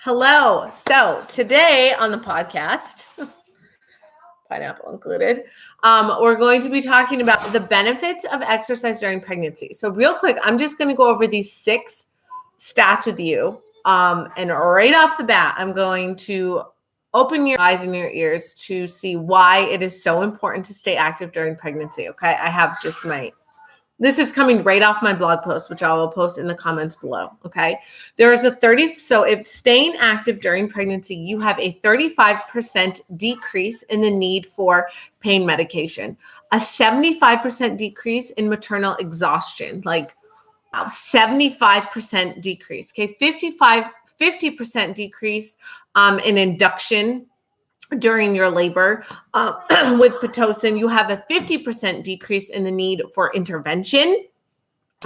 Hello. So today on the podcast, pineapple included, we're going to be talking about the benefits of exercise during pregnancy. So real quick, I'm just going to go over these 6 stats with you. And right off the bat, I'm going to open your eyes and your ears to see why it is so important to stay active during pregnancy. Okay. I have just this is coming right off my blog post, which I will post in the comments below. Okay. There is so if staying active during pregnancy, you have a 35% decrease in the need for pain medication, a 75% decrease in maternal exhaustion, like 75% decrease. Okay. 50% decrease in induction during your labor. With Pitocin, you have a 50% decrease in the need for intervention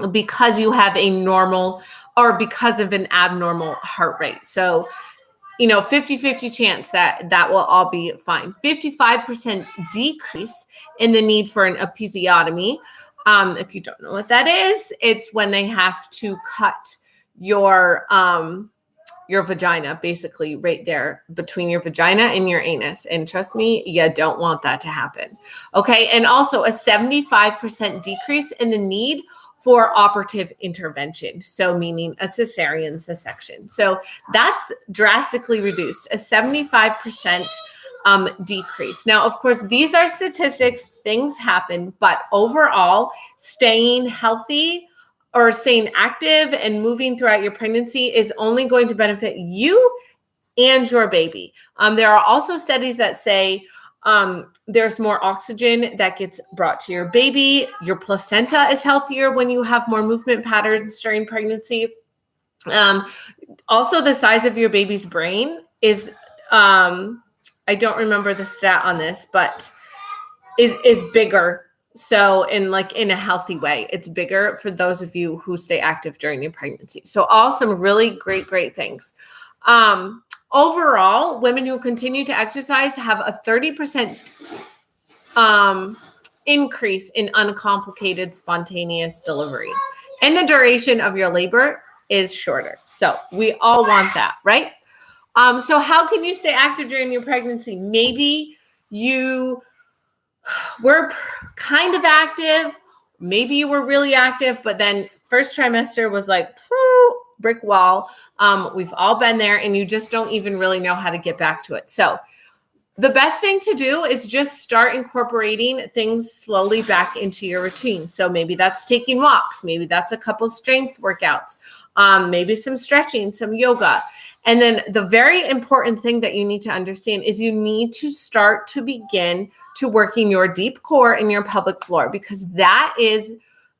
because you have a normal or because of an abnormal heart rate. So, 50-50 chance that will all be fine. 55% decrease in the need for an episiotomy. If you don't know what that is, it's when they have to cut your vagina, basically right there between your vagina and your anus. And trust me, you don't want that to happen. Okay. And also a 75% decrease in the need for operative intervention. So meaning a cesarean section. So that's drastically reduced, a 75% decrease. Now, of course, these are statistics, things happen, but overall, staying healthy or staying active and moving throughout your pregnancy is only going to benefit you and your baby. There are also studies that say there's more oxygen that gets brought to your baby. Your placenta is healthier when you have more movement patterns during pregnancy. Also, the size of your baby's brain is, I don't remember the stat on this, but is bigger. So in a healthy way, it's bigger for those of you who stay active during your pregnancy. So all some really great things. Overall, women who continue to exercise have a 30% increase in uncomplicated spontaneous delivery. And the duration of your labor is shorter. So we all want that, right? So how can you stay active during your pregnancy? Maybe you were kind of active. Maybe you were really active, but then first trimester was like brick wall. We've all been there and you just don't even really know how to get back to it. So the best thing to do is just start incorporating things slowly back into your routine. So maybe that's taking walks. Maybe that's a couple strength workouts, maybe some stretching, some yoga. And then the very important thing that you need to understand is you need to start to begin to working your deep core and your pelvic floor, because that is,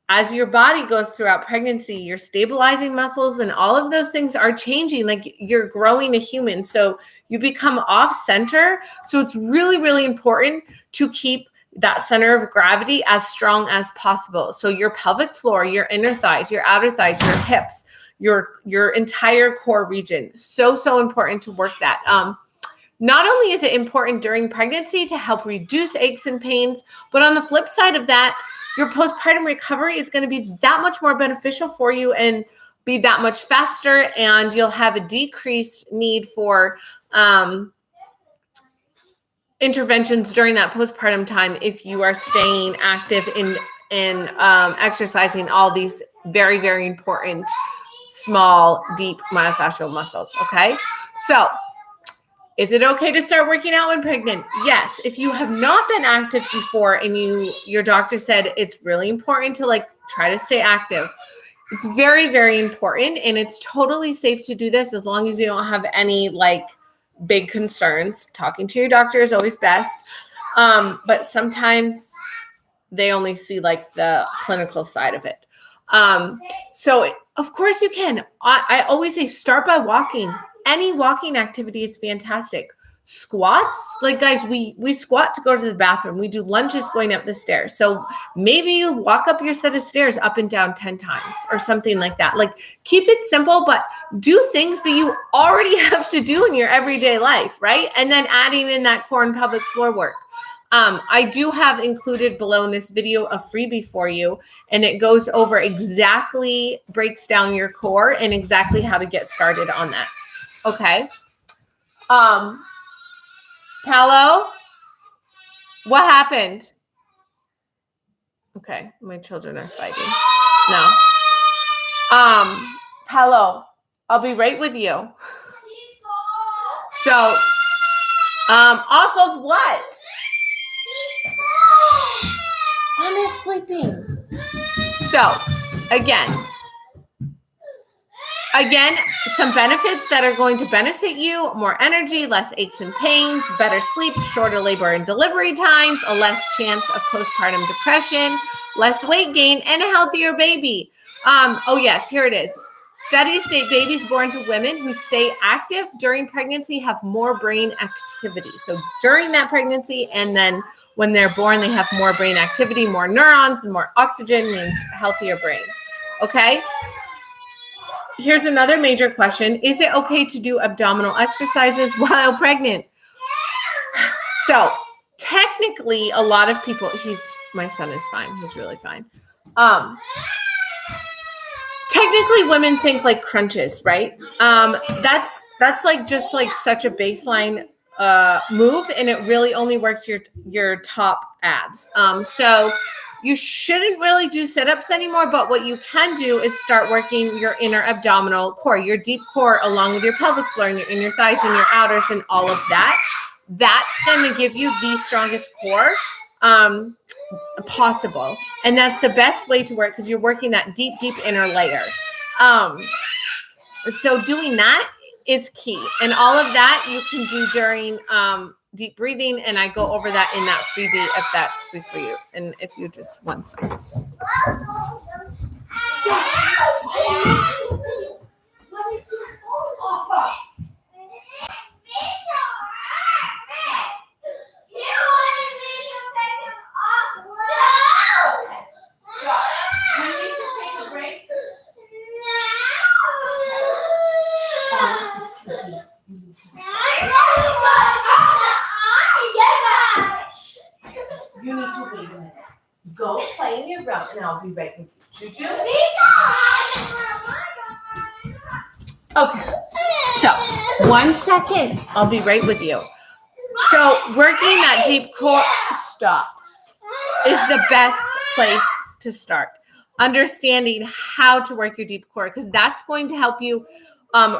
as your body goes throughout pregnancy, you're stabilizing muscles and all of those things are changing. Like you're growing a human. So you become off center. So it's really important to keep that center of gravity as strong as possible. So your pelvic floor, your inner thighs, your outer thighs, your hips, your entire core region. So important to work that. Not only is it important during pregnancy to help reduce aches and pains, but on the flip side of that, your postpartum recovery is going to be that much more beneficial for you and be that much faster, and you'll have a decreased need for interventions during that postpartum time if you are staying active in exercising all these very important small, deep myofascial muscles. Okay. So is it okay to start working out when pregnant? Yes. If you have not been active before and your doctor said it's really important to try to stay active, it's very important. And it's totally safe to do this as long as you don't have any big concerns. Talking to your doctor is always best. But sometimes they only see the clinical side of it. So of course you can. I always say start by walking. Any walking activity is fantastic. Squats, guys, we squat to go to the bathroom. We do lunges going up the stairs. So maybe you walk up your set of stairs up and down 10 times or something like that. Keep it simple, but do things that you already have to do in your everyday life, right? And then adding in that core and pelvic floor work. I do have included below in this video a freebie for you, and it goes over breaks down your core and exactly how to get started on that. Okay. Paolo, what happened? Okay, my children are fighting. No. Paolo, I'll be right with you. So, off of what? Anna's sleeping. So, again, some benefits that are going to benefit you: more energy, less aches and pains, better sleep, shorter labor and delivery times, a less chance of postpartum depression, less weight gain, and a healthier baby. Oh yes, here it is. Studies state babies born to women who stay active during pregnancy have more brain activity. So during that pregnancy, and then when they're born, they have more brain activity, more neurons, and more oxygen means healthier brain. Okay? Here's another major question. Is it okay to do abdominal exercises while pregnant? So technically, a lot of people, my son is fine. He's really fine. Technically, women think like crunches, right? That's like just like such a baseline move, and it really only works your top abs. So you shouldn't really do sit-ups anymore, but what you can do is start working your inner abdominal core, your deep core, along with your pelvic floor and your inner thighs and your outers and all of that. That's going to give you the strongest core possible. And that's the best way to work because you're working that deep, deep inner layer. So doing that is key. And all of that you can do during deep breathing. And I go over that in that freebie if that's free for you. And if you just one second. You need to wait a minute. Go play in your room and I'll be right with you. Juju? Okay. So, 1 second. I'll be right with you. So, working that deep core, is the best place to start. Understanding how to work your deep core, because that's going to help you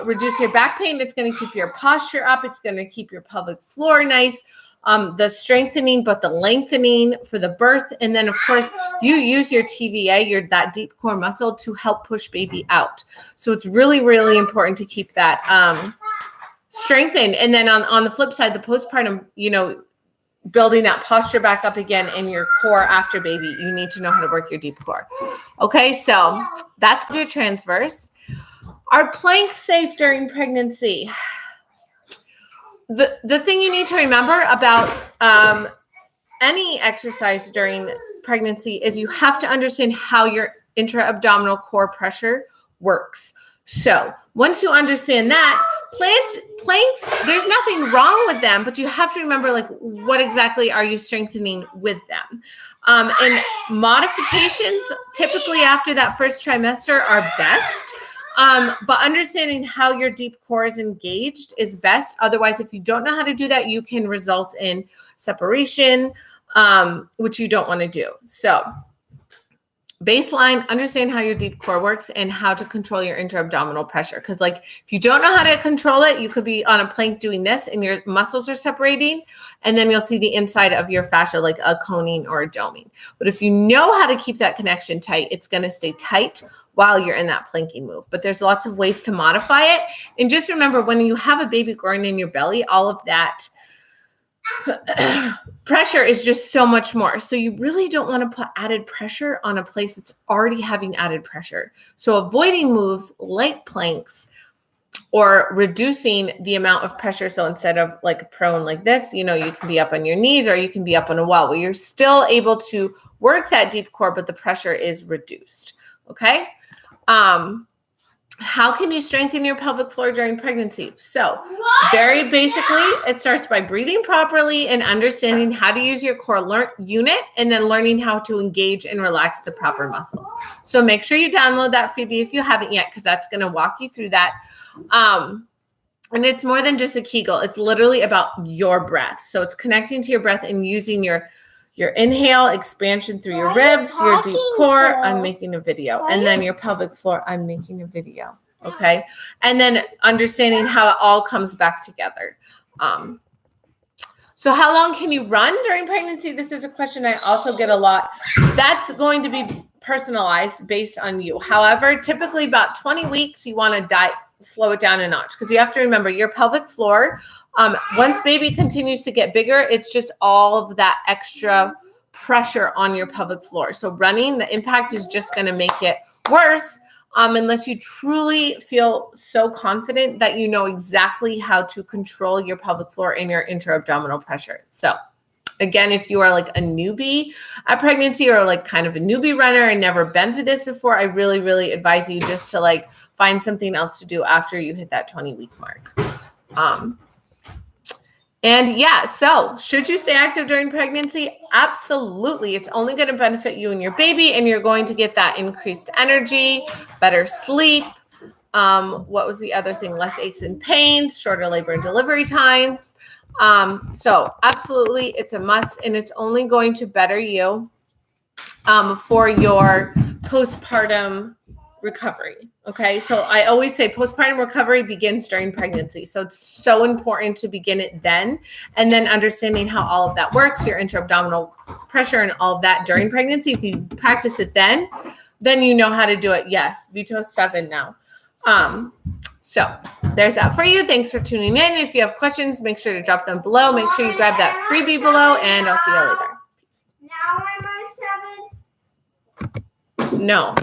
reduce your back pain. It's going to keep your posture up. It's going to keep your pelvic floor nice. The strengthening, but the lengthening for the birth. And then, of course, you use your TVA, that deep core muscle, to help push baby out. So it's really, really important to keep that strengthened. And then on the flip side, the postpartum, building that posture back up again in your core after baby, you need to know how to work your deep core. Okay, so that's your transverse. Are planks safe during pregnancy? The thing you need to remember about any exercise during pregnancy is you have to understand how your intra-abdominal core pressure works. So once you understand that, planks, there's nothing wrong with them, but you have to remember, like, what exactly are you strengthening with them? And modifications typically after that first trimester are best. But understanding how your deep core is engaged is best. Otherwise, if you don't know how to do that, you can result in separation, which you don't want to do. So baseline, understand how your deep core works and how to control your intra-abdominal pressure. Because if you don't know how to control it, you could be on a plank doing this and your muscles are separating, and then you'll see the inside of your fascia like a coning or a doming. But if you know how to keep that connection tight, it's going to stay tight while you're in that planking move. But there's lots of ways to modify it. And just remember, when you have a baby growing in your belly, all of that pressure is just so much more. So you really don't want to put added pressure on a place that's already having added pressure. So avoiding moves like planks or reducing the amount of pressure. So instead of like prone like this, you can be up on your knees or you can be up on a wall where you're still able to work that deep core, but the pressure is reduced. Okay. How can you strengthen your pelvic floor during pregnancy? So very basically, it starts by breathing properly and understanding how to use your core unit, and then learning how to engage and relax the proper muscles. So make sure you download that freebie if you haven't yet, because that's going to walk you through that. And it's more than just a Kegel. It's literally about your breath. So it's connecting to your breath and using your inhale, expansion through your ribs, your deep core. I'm making a video. And then your pelvic floor. I'm making a video. Okay. And then understanding how it all comes back together. So how long can you run during pregnancy? This is a question I also get a lot. That's going to be personalized based on you. However, typically about 20 weeks, you want to slow it down a notch, because you have to remember your pelvic floor, once baby continues to get bigger, it's just all of that extra pressure on your pelvic floor. So running, the impact is just going to make it worse, unless you truly feel so confident that you know exactly how to control your pelvic floor and your intra-abdominal pressure. So again, if you are like a newbie at pregnancy, or like kind of a newbie runner and never been through this before, I really, really advise you just to like find something else to do after you hit that 20-week mark. And yeah, so should you stay active during pregnancy? Absolutely. It's only going to benefit you and your baby, and you're going to get that increased energy, better sleep. What was the other thing? Less aches and pains, shorter labor and delivery times. So absolutely, it's a must, and it's only going to better you for your postpartum recovery. Okay. So I always say postpartum recovery begins during pregnancy. So it's so important to begin it then, and then understanding how all of that works, your intra-abdominal pressure and all of that during pregnancy. If you practice it then you know how to do it. Yes. Vito 7 now. So there's that for you. Thanks for tuning in. If you have questions, make sure to drop them below. Make sure you grab that freebie below, and I'll see you later. Peace. Now am I 7? No.